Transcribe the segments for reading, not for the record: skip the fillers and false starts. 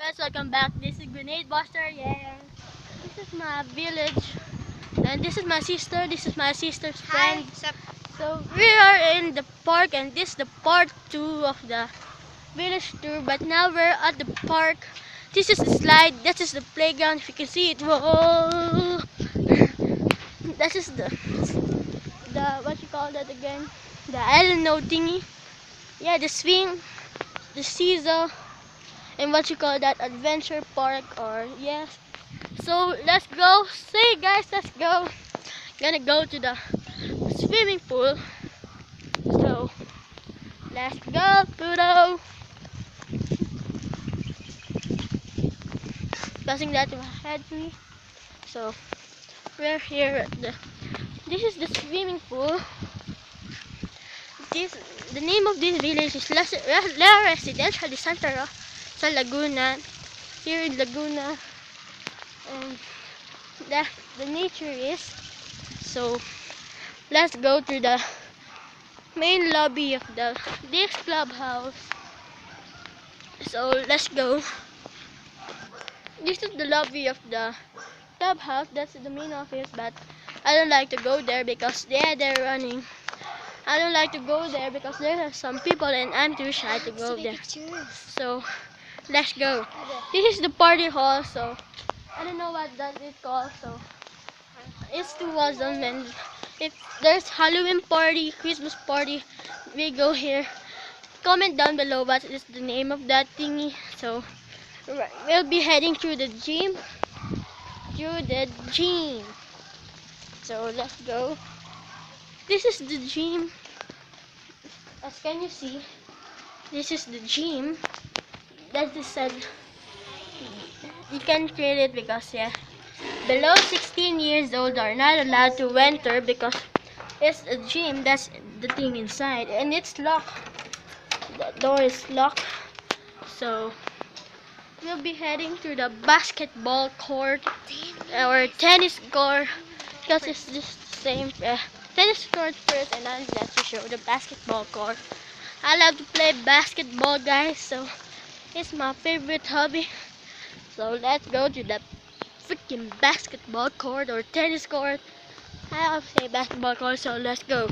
Guys, welcome back. This is Grenade Buster. Yeah. This is my village. And this is my sister. This is my sister's Hi, friend. sup? So we are in the park and this is the part 2 of the village tour. But now we're at the park. This is the slide. This is the playground. If you can see it. Whoa. This is the what you call that again? The island no thingy. Yeah, the swing, the seesaw, and what you call that, adventure park, or yes. So let's go. Say guys, let's go. Gonna go to the swimming pool. So let's go, Pluto. Passing that ahead of me. So we're here at this is the swimming pool. This the name of this village is La Residencia de Santa Rosa Laguna. Here in Laguna, and that the nature is. So let's go to the main lobby of this clubhouse. So let's go. This is the lobby of the clubhouse. That's the main office, but I don't like to go there because they're running. I don't like to go there because there are some people and I'm too shy to go there. So let's go. This is the party hall. So I don't know what that is called. So it's too awesome, and if there's Halloween party, Christmas party, we go here. Comment down below what is the name of that thingy. So we'll be heading through the gym. So let's go. This is the gym. As can you see, this is the gym. That is said. You can create it because below 16 years old are not allowed to enter because it's a gym. That's the thing inside, and it's locked. The door is locked. So we'll be heading to the basketball court or tennis court because it's just the same. Tennis court first, and then let's show the basketball court. I love to play basketball, guys. So it's my favorite hobby. So let's go to the freaking basketball court or tennis court. I always say basketball court, so let's go.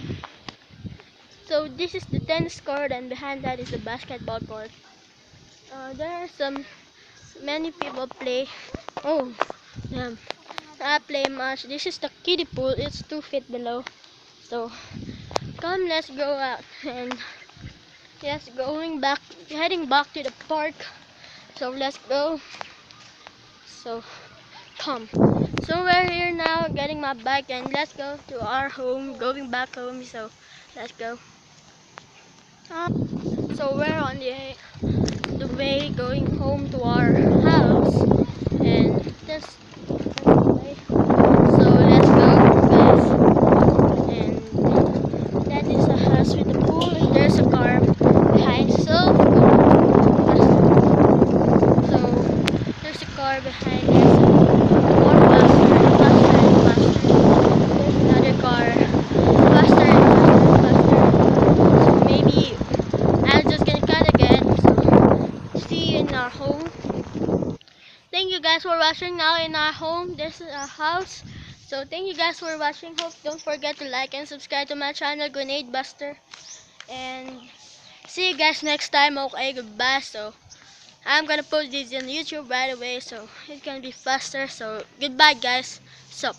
So this is the tennis court, and behind that is the basketball court. There are many people play. Oh, yeah. I play much. This is the kiddie pool. It's 2 feet below. So come, let's go out and yes, heading back to the park. So let's go. So come. So we're here now, getting my bike, and let's go to our home, going back home. So let's go. So we're on the way going home to our house, and this that's the way. So let's go, guys. And that is a house with a pool, and there's a car behind. So there's a car behind. There's more faster. There's another car, faster and faster. So maybe I'm just gonna cut again. So see you in our home. Thank you guys for watching. Now in our home, this is our house. So thank you guys for watching. Hope don't forget to like and subscribe to my channel, Grenade Buster. And see you guys next time. Okay, goodbye. So I'm gonna post this on YouTube right away, so it's gonna be faster. So goodbye, guys. Sup.